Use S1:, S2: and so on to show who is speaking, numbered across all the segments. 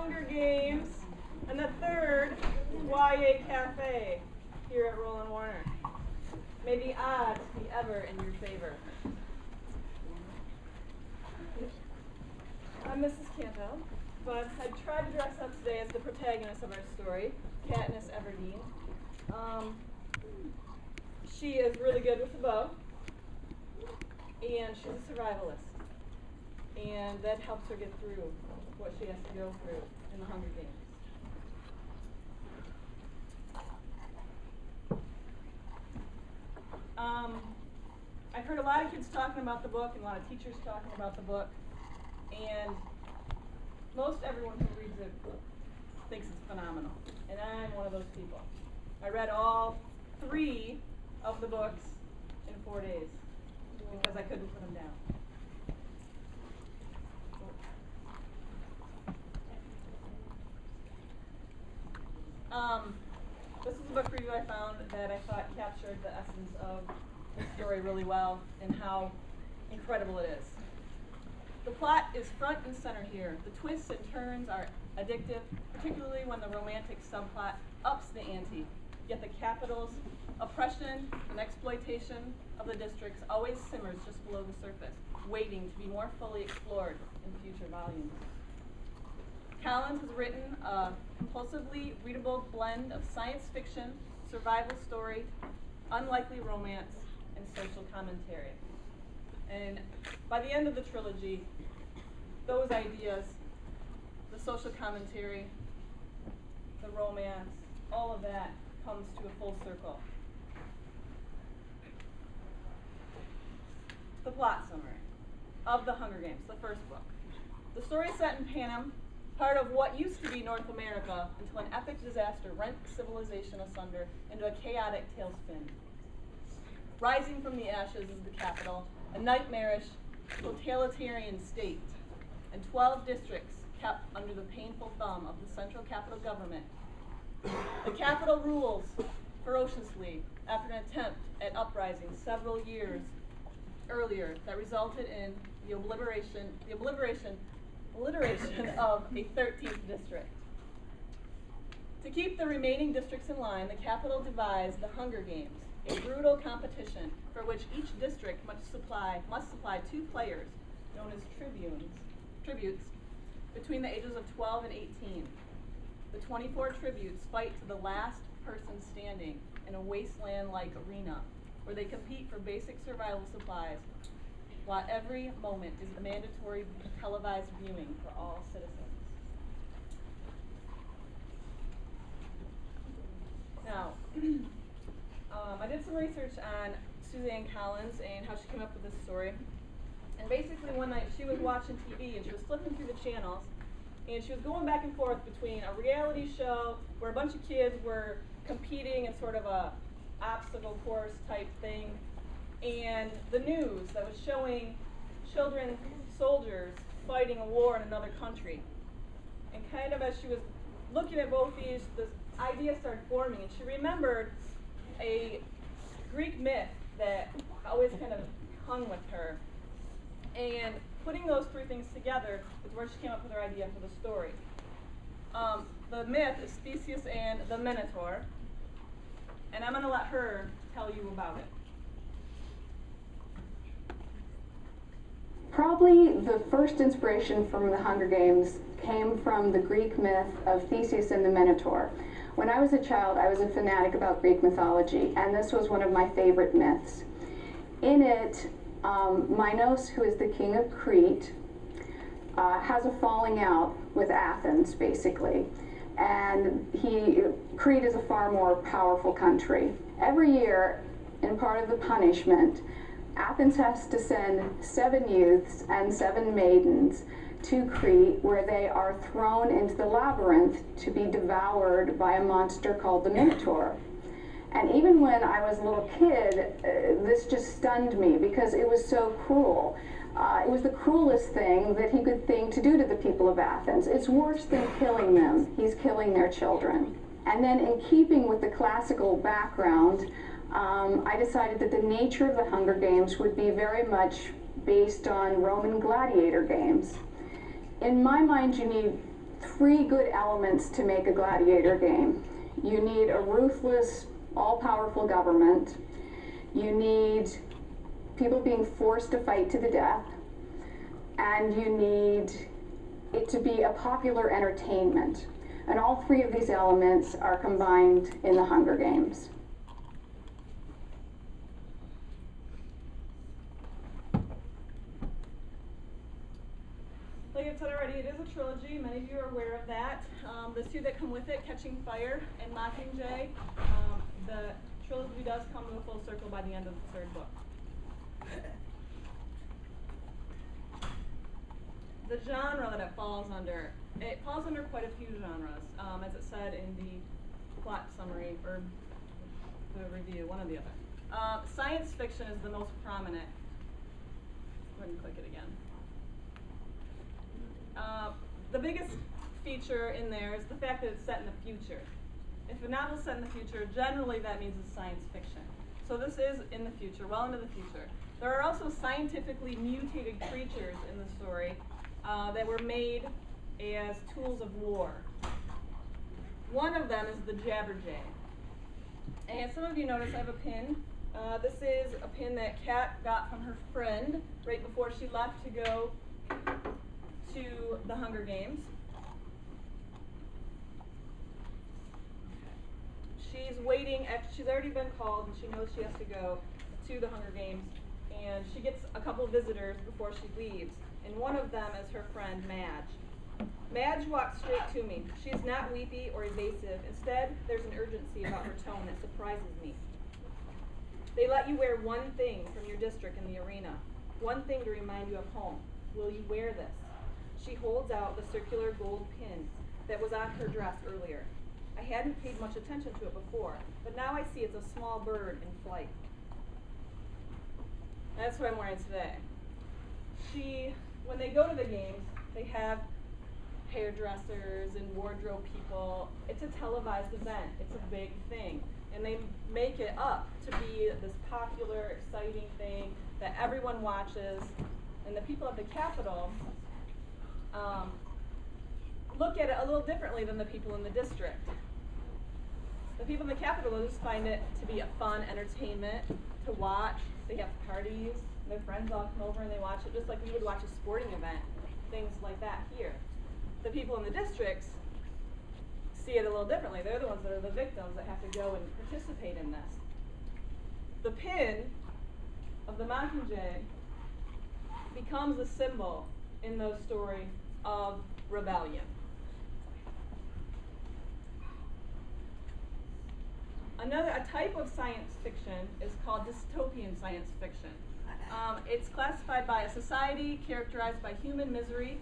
S1: Hunger Games, and the third YA Cafe here at Rolland-Warner. May the odds be ever in your favor. I'm Mrs. Campbell, but I tried to dress up today as the protagonist of our story, Katniss Everdeen. She is really good with the bow, and she's a survivalist, and that helps her get through what she has to go through in the Hunger Games. I've heard a lot of kids talking about the book and a lot of teachers talking about the book, and most everyone who reads it thinks it's phenomenal, and I'm one of those people. I read all 3 of the books in 4 days because I couldn't put them down. This is a book review I found that I thought captured the essence of the story really well and how incredible it is. The plot is front and center here. The twists and turns are addictive, particularly when the romantic subplot ups the ante. Yet the Capitol's oppression and exploitation of the districts always simmers just below the surface, waiting to be more fully explored in future volumes. Collins has written a compulsively readable blend of science fiction, survival story, unlikely romance, and social commentary. And by the end of the trilogy, those ideas, the social commentary, the romance, all of that comes to a full circle. The plot summary of The Hunger Games, the first book. The story is set in Panem, part of what used to be North America, until an epic disaster rent civilization asunder into a chaotic tailspin. Rising from the ashes is the capital, a nightmarish, totalitarian state, and 12 districts kept under the painful thumb of the central capital government. The capital rules ferociously after an attempt at uprising several years earlier that resulted in the obliteration of a 13th district. To keep the remaining districts in line, the capital devised the Hunger Games, a brutal competition for which each district must supply 2 players, known as tributes, between the ages of 12 and 18. The 24 tributes fight to the last person standing in a wasteland-like arena, where they compete for basic survival supplies, while every moment is mandatory televised viewing for all citizens. Now, I did some research on Suzanne Collins and how she came up with this story. And basically one night she was watching TV and she was flipping through the channels, and she was going back and forth between a reality show where a bunch of kids were competing in sort of a obstacle course type thing, and the news that was showing children soldiers fighting a war in another country. And kind of as she was looking at both these, this idea started forming, and she remembered a Greek myth that always kind of hung with her. And putting those 3 things together is where she came up with her idea for the story. The myth is Theseus and the Minotaur, and I'm going to let her tell you about it.
S2: Probably the first inspiration from the Hunger Games came from the Greek myth of Theseus and the Minotaur. When I was a child, I was a fanatic about Greek mythology, and this was one of my favorite myths. In it, Minos, who is the king of Crete, has a falling out with Athens, basically. And Crete is a far more powerful country. Every year, in part of the punishment, Athens has to send 7 youths and 7 maidens to Crete, where they are thrown into the labyrinth to be devoured by a monster called the Minotaur. And even when I was a little kid, this just stunned me because it was so cruel. It was the cruelest thing that he could think to do to the people of Athens. It's worse than killing them. He's killing their children. And then in keeping with the classical background, I decided that the nature of the Hunger Games would be very much based on Roman gladiator games. In my mind, you need three good elements to make a gladiator game. You need a ruthless, all-powerful government. You need people being forced to fight to the death. And you need it to be a popular entertainment. And all three of these elements are combined in the Hunger Games.
S1: Like I said already, it is a trilogy. Many of you are aware of that. The two that come with it, Catching Fire and Mockingjay, the trilogy does come to a full circle by the end of the third book. The genre that it falls under quite a few genres, as it said in the plot summary, or the review, one or the other. Science fiction is the most prominent. Go ahead and click it again. The biggest feature in there is the fact that it's set in the future. If a novel's set in the future, generally that means it's science fiction. So this is in the future, well into the future. There are also scientifically mutated creatures in the story that were made as tools of war. One of them is the Jabberjay. And some of you notice I have a pin. This is a pin that Kat got from her friend right before she left to go to the Hunger Games. She's waiting, she's already been called and she knows she has to go to the Hunger Games, and she gets a couple visitors before she leaves, and one of them is her friend Madge. Madge walks straight to me. She's not weepy or evasive. Instead, there's an urgency about her tone that surprises me. They let you wear one thing from your district in the arena, one thing to remind you of home. Will you wear this? She holds out the circular gold pin that was on her dress earlier. I hadn't paid much attention to it before, but now I see it's a small bird in flight. That's what I'm wearing today. When they go to the games, they have hairdressers and wardrobe people. It's a televised event. It's a big thing. And they make it up to be this popular, exciting thing that everyone watches. And the people at the Capitol look at it a little differently than the people in the district. The people in the Capitol just find it to be a fun entertainment to watch. They have parties. Their friends all come over and they watch it just like we would watch a sporting event, things like that here. The people in the districts see it a little differently. They're the ones that are the victims that have to go and participate in this. The pin of the Mockingjay becomes a symbol in those stories of rebellion. A type of science fiction is called dystopian science fiction. It's classified by a society characterized by human misery,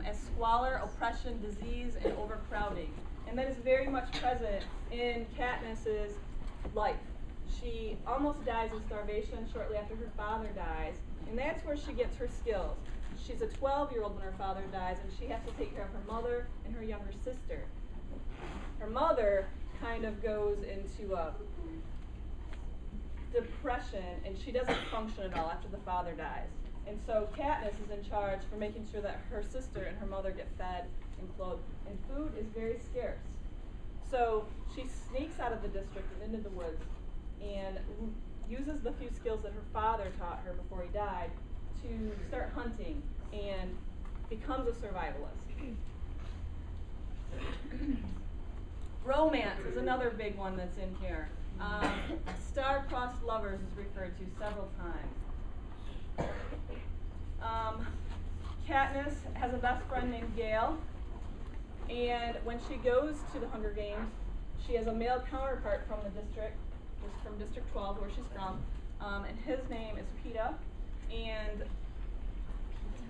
S1: as squalor, oppression, disease, and overcrowding. And that is very much present in Katniss's life. She almost dies of starvation shortly after her father dies, and that's where she gets her skills. She's a 12-year-old when her father dies, and she has to take care of her mother and her younger sister. Her mother kind of goes into a depression, and she doesn't function at all after the father dies. And so Katniss is in charge for making sure that her sister and her mother get fed and clothed. And food is very scarce. So she sneaks out of the district and into the woods and uses the few skills that her father taught her before he died to start hunting and becomes a survivalist. Romance is another big one that's in here. Star-crossed lovers is referred to several times. Katniss has a best friend named Gale, and when she goes to the Hunger Games, she has a male counterpart from the district, from District 12, where she's from, and his name is Peeta, and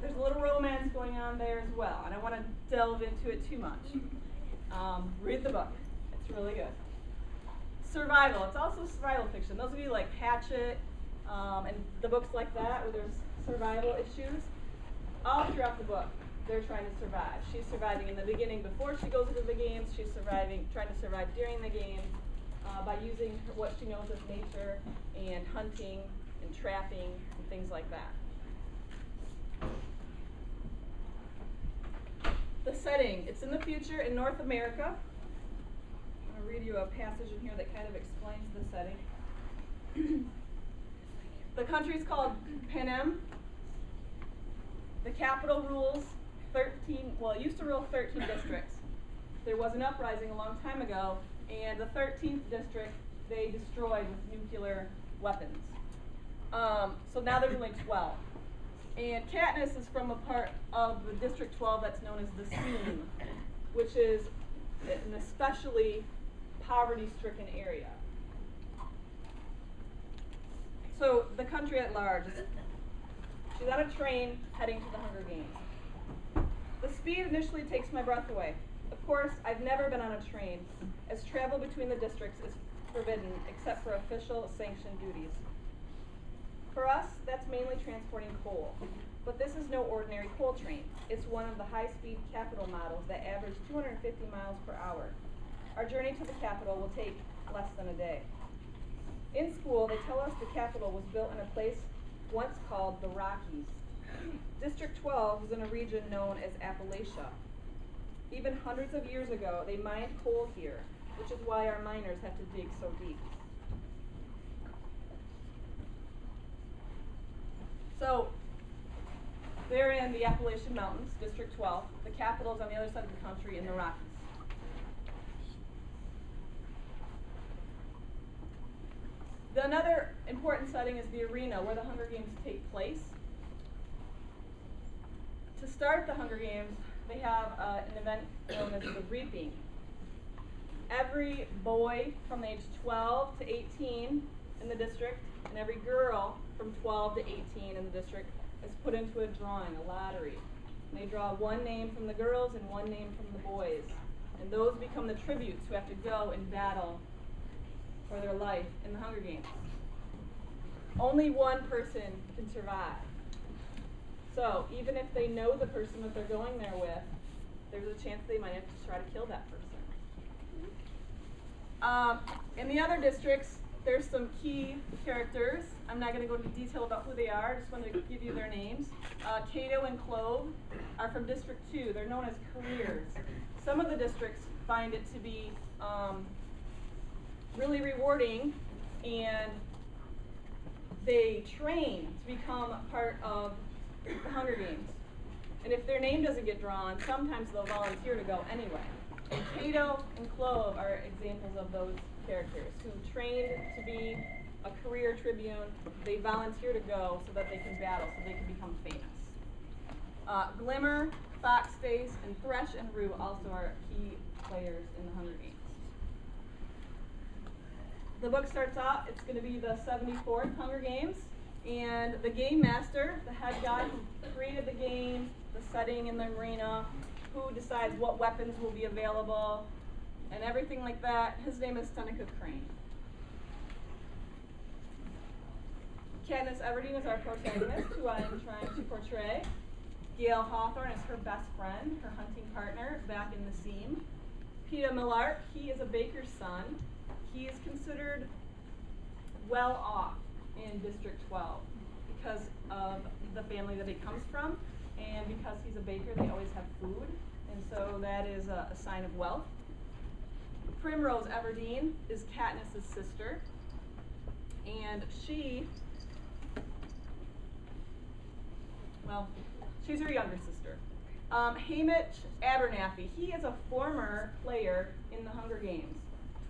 S1: there's a little romance going on there as well. I don't want to delve into it too much. Read the book. It's really good. Survival. It's also survival fiction. Those of you like Hatchet and the books like that where there's survival issues, all throughout the book, they're trying to survive. She's surviving in the beginning before she goes into the games. She's trying to survive during the games by using what she knows of nature and hunting and trapping and things like that. The setting, it's in the future in North America. I'm going to read you a passage in here that kind of explains the setting. The country is called Panem. The capital rules 13, well, it used to rule 13 districts. There was an uprising a long time ago, and the 13th district they destroyed with nuclear weapons. So now there's only 12. And Katniss is from a part of the District 12 that's known as the Seam, which is an especially poverty-stricken area. So the country at large, she's on a train heading to the Hunger Games. The speed initially takes my breath away. Of course, I've never been on a train, as travel between the districts is forbidden except for official sanctioned duties. For us, that's mainly transporting coal. But this is no ordinary coal train. It's one of the high-speed capital models that average 250 miles per hour. Our journey to the capital will take less than a day. In school, they tell us the capital was built in a place once called the Rockies. District 12 was in a region known as Appalachia. Even hundreds of years ago, they mined coal here, which is why our miners have to dig so deep. So, they're in the Appalachian Mountains, District 12. The capital's on the other side of the country in the Rockies. Another important setting is the arena where the Hunger Games take place. To start the Hunger Games, they have an event known as the Reaping. Every boy from age 12 to 18 in the district, and every girl from 12 to 18 in the district is put into a drawing, a lottery. And they draw one name from the girls and one name from the boys. And those become the tributes who have to go and battle for their life in the Hunger Games. Only one person can survive. So even if they know the person that they're going there with, there's a chance they might have to try to kill that person. In the other districts, there's some key characters. I'm not going to go into detail about who they are. I just wanted to give you their names. Cato and Clove are from District 2. They're known as careers. Some of the districts find it to be really rewarding, and they train to become part of the Hunger Games. And if their name doesn't get drawn, sometimes they'll volunteer to go anyway. And Cato and Clove are examples of those characters who trained to be a career tribune. They volunteer to go so that they can battle, so they can become famous. Glimmer, Foxface, and Thresh and Rue also are key players in the Hunger Games. The book starts out, it's going to be the 74th Hunger Games, and the game master, the head guy who created the game, the setting in the arena, who decides what weapons will be available, and everything like that, his name is Seneca Crane. Katniss Everdeen is our protagonist, who I am trying to portray. Gail Hawthorne is her best friend, her hunting partner, back in the Seam. Peeta Mellark, he is a baker's son. He is considered well off in District 12 because of the family that he comes from, and because he's a baker, they always have food, and so that is a sign of wealth. Primrose Everdeen is Katniss's sister, and she's her younger sister. Haymitch Abernathy, he is a former player in the Hunger Games.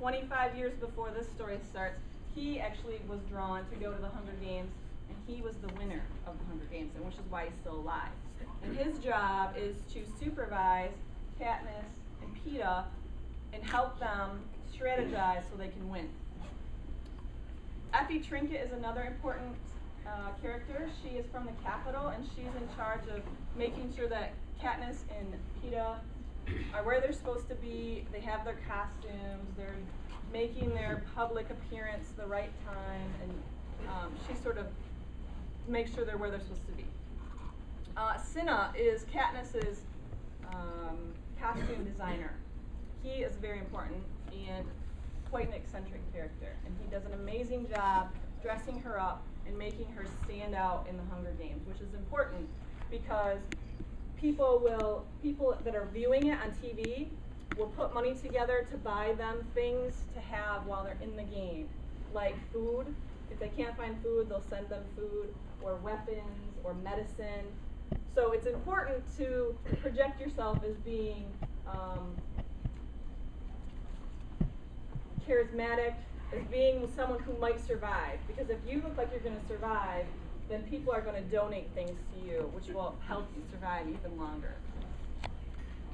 S1: 25 years before this story starts, he actually was drawn to go to the Hunger Games, and he was the winner of the Hunger Games, and which is why he's still alive. And his job is to supervise Katniss and Peeta and help them strategize so they can win. Effie Trinket is another important character. She is from the capital, and she's in charge of making sure that Katniss and Peeta are where they're supposed to be. They have their costumes. They're making their public appearance the right time, and she sort of makes sure they're where they're supposed to be. Cinna is Katniss's costume designer. He is very important and quite an eccentric character, and he does an amazing job dressing her up and making her stand out in the Hunger Games, which is important because people that are viewing it on TV will put money together to buy them things to have while they're in the game, like food. If they can't find food, they'll send them food, or weapons, or medicine. So it's important to project yourself as being charismatic, as being someone who might survive. Because if you look like you're going to survive, then people are going to donate things to you, which will help you survive even longer.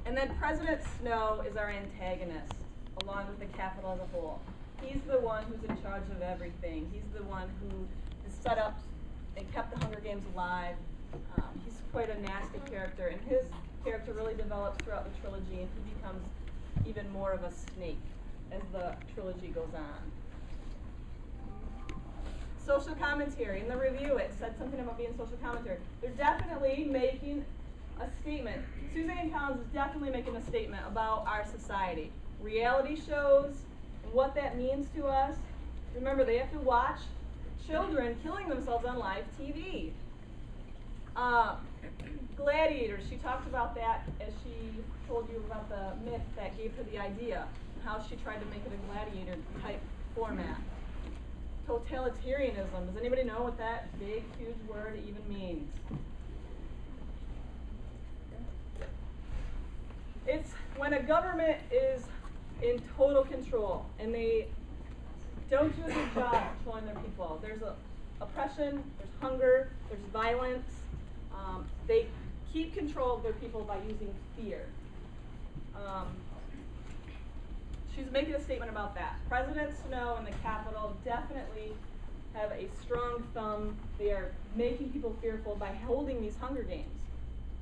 S1: And then President Snow is our antagonist, along with the Capitol as a whole. He's the one who's in charge of everything. He's the one who has set up and kept the Hunger Games alive. He's quite a nasty character, and his character really develops throughout the trilogy, and he becomes even more of a snake as the trilogy goes on. Social commentary. In the review, it said something about being social commentary. They're definitely making a statement. Suzanne Collins is definitely making a statement about our society. Reality shows and what that means to us. Remember, they have to watch children killing themselves on live TV. Gladiators, she talked about that as she told you about the myth that gave her the idea, and how she tried to make it a gladiator type format. Totalitarianism, does anybody know what that big, huge word even means? It's when a government is in total control and they don't do a good job controlling their people. There's oppression, there's hunger, there's violence. They keep control of their people by using fear. She's making a statement about that. President Snow and the Capitol definitely have a strong thumb. They are making people fearful by holding these Hunger Games,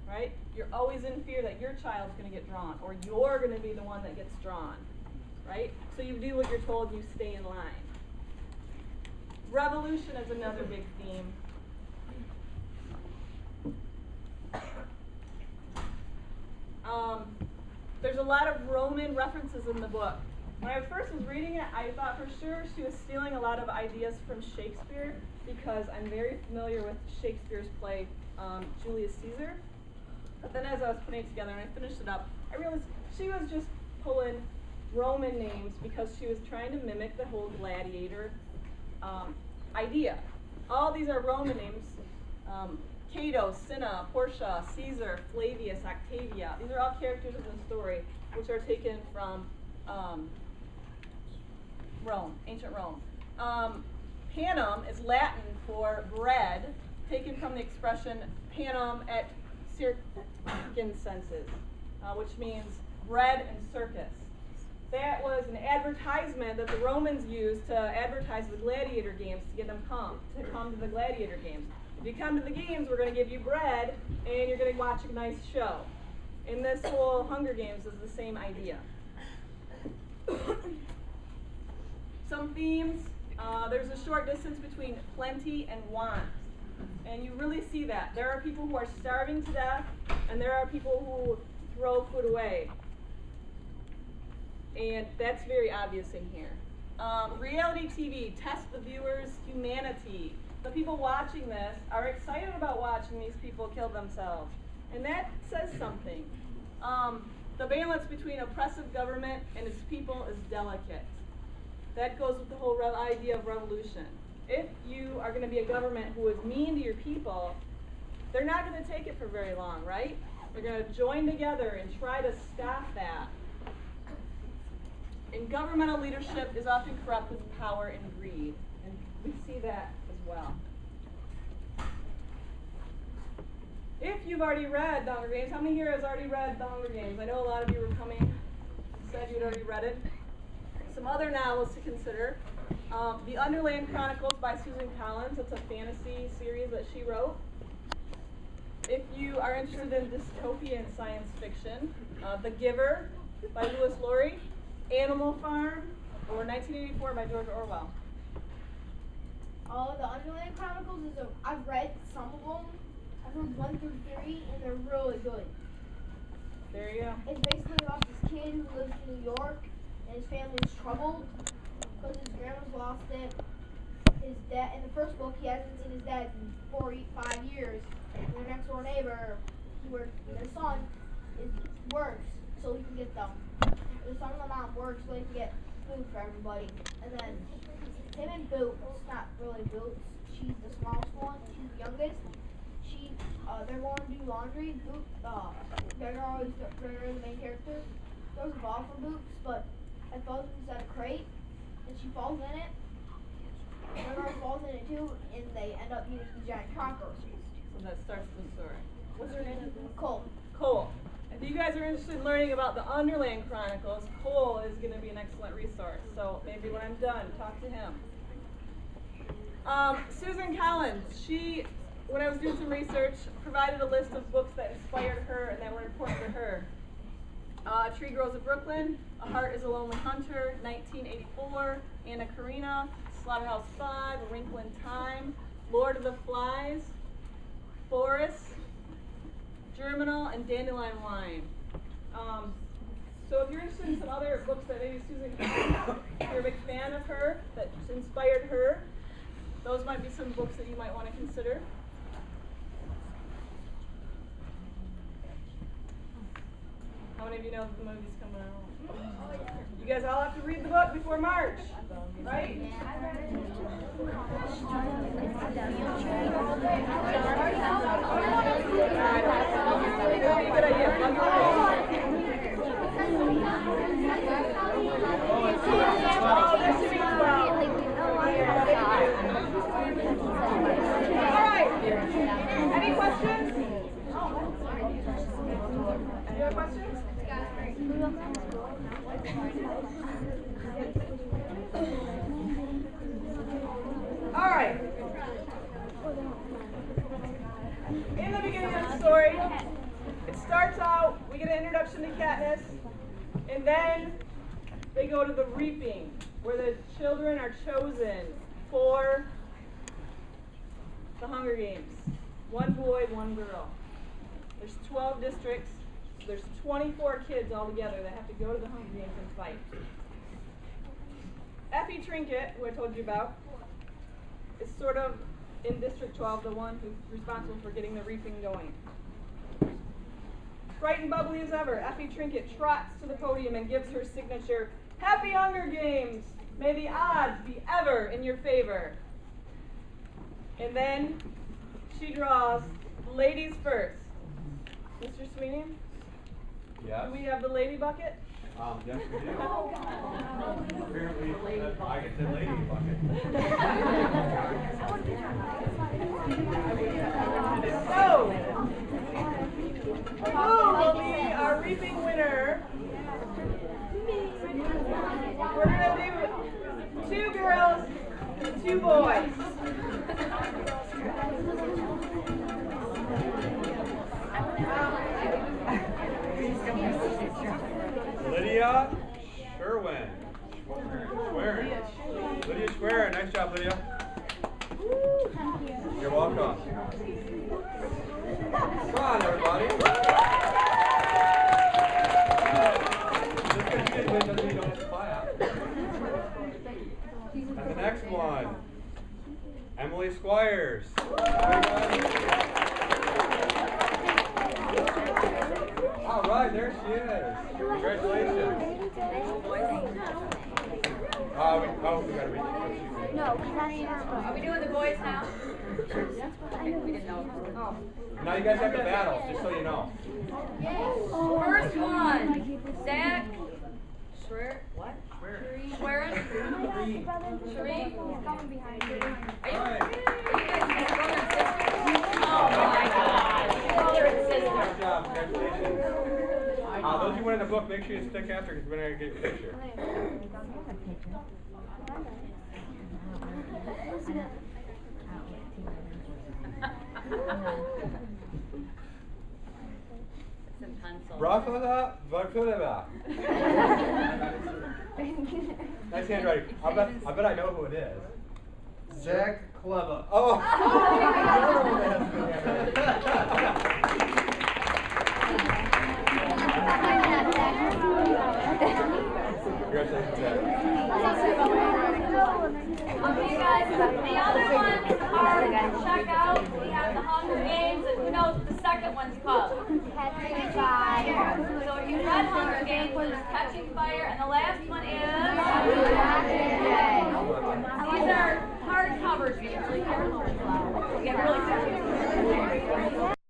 S1: right? You're always in fear that your child's going to get drawn, or you're going to be the one that gets drawn, right? So you do what you're told, you stay in line. Revolution is another big theme. There's a lot of Roman references in the book. When I first was reading it, I thought for sure she was stealing a lot of ideas from Shakespeare, because I'm very familiar with Shakespeare's play, Julius Caesar. But then as I was putting it together and I finished it up, I realized she was just pulling Roman names because she was trying to mimic the whole gladiator idea. All these are Roman names. Cato, Cinna, Portia, Caesar, Flavius, Octavia. These are all characters in the story which are taken from Rome, ancient Rome. Panem is Latin for bread, taken from the expression panem et circenses, which means bread and circus. That was an advertisement that the Romans used to advertise the gladiator games to get them to come to the gladiator games. If you come to the games, we're going to give you bread, and you're going to watch a nice show. And this whole Hunger Games is the same idea. Some themes, there's a short distance between plenty and want. And you really see that. There are people who are starving to death, and there are people who throw food away. And that's very obvious in here. Reality TV tests the viewer's humanity. The people watching this are excited about watching these people kill themselves. And that says something. The balance between oppressive government and its people is delicate. That goes with the whole idea of revolution. If you are going to be a government who is mean to your people, they're not going to take it for very long, right? They're going to join together and try to stop that. And governmental leadership is often corrupt with power and greed. And we see that as well. If you've already read The Hunger Games, how many here has already read The Hunger Games? I know a lot of you were coming and said you'd already read it. Some other novels to consider. The Underland Chronicles by Susan Collins. It's a fantasy series that she wrote. If you are interested in dystopian science fiction, The Giver by Lewis Laurie, Animal Farm, or 1984 by George Orwell.
S3: The Underland Chronicles I've read some of them. I've read 1 through 3, and they're really good.
S1: There you go.
S3: It's basically about this kid who lives in New York, and his family's troubled because his grandma's lost it. His dad, in the first book, he hasn't seen his dad in 5 years. And their next door neighbor the son works so he can get them. The son and the mom works so they can get food for everybody. And then him and Boots, not really Boots, she's the smallest one, she's the youngest. They're going to do laundry. Boots, they're the main character. Throws a ball for Boots, but it falls inside a crate, and she falls in it. Gregor falls in it too, and they end up being the giant cockroach.
S1: So that starts the story. What's her name?
S3: Cole.
S1: Cole. If you guys are interested in learning about the Underland Chronicles, Cole is going to be an excellent resource. So maybe when I'm done, talk to him. Susan Collins, she, when I was doing some research, provided a list of books that inspired her and that were important to her. A Tree Grows in Brooklyn, A Heart is a Lonely Hunter, 1984, Anna Karenina, Slaughterhouse-5, A Wrinkle in Time, Lord of the Flies, Forest, Germinal, and Dandelion Wine. So if you're interested in some other books that maybe Susan, if you're a big fan of her, that inspired her, those might be some books that you might want to consider. How many of you know that the movie's coming out? You guys all have to read the book before March, right? Good idea. All right. Any questions? Any other questions? All right. In the beginning of the story, it starts out, we get an introduction to Katniss, and then they go to the reaping, where the children are chosen for the Hunger Games. One boy, one girl. There's 12 districts. There's 24 kids altogether that have to go to the Hunger Games and fight. Effie Trinket, who I told you about, is sort of in District 12, the one who's responsible for getting the reaping going. Bright and bubbly as ever, Effie Trinket trots to the podium and gives her signature, "Happy Hunger Games! May the odds be ever in your favor." And then she draws ladies first. Mr. Sweeney?
S4: Yes.
S1: Do we have the lady bucket?
S4: Yes, we do. Apparently, I get the lady bucket.
S1: So, who will be our reaping winner? We're going to do 2 girls and 2 boys.
S4: Lydia Sherwin. Lydia Schwerin. Nice job, Lydia. You're welcome. Come on, everybody. Just because you didn't win doesn't mean you don't have to clap. And the next one, Emily Squires. All right, there she is. Congratulations. We gotta read it.
S5: No, are we doing the boys now? We didn't know. Oh.
S4: Now you guys have to battle, just so you know.
S5: First one, Zach. What? Schwerin? Sheree? Are you guys brother and sister? Oh my God. Brother and sister.
S4: Good job, congratulations. Those who win in the book, make sure you stick after because we're going to get your picture.
S5: It's in pencil.
S4: Brafada. Nice handwriting. I bet I know who it is.
S6: Zach Clever.
S4: Oh! Congratulations, Ed.
S5: Okay, guys, the other ones are check out. We have the Hunger Games, and who knows what the second one's called?
S3: Catching Fire.
S5: So if you read Hunger Games, there's Catching Fire, and the last one is. These are hard covers. You get really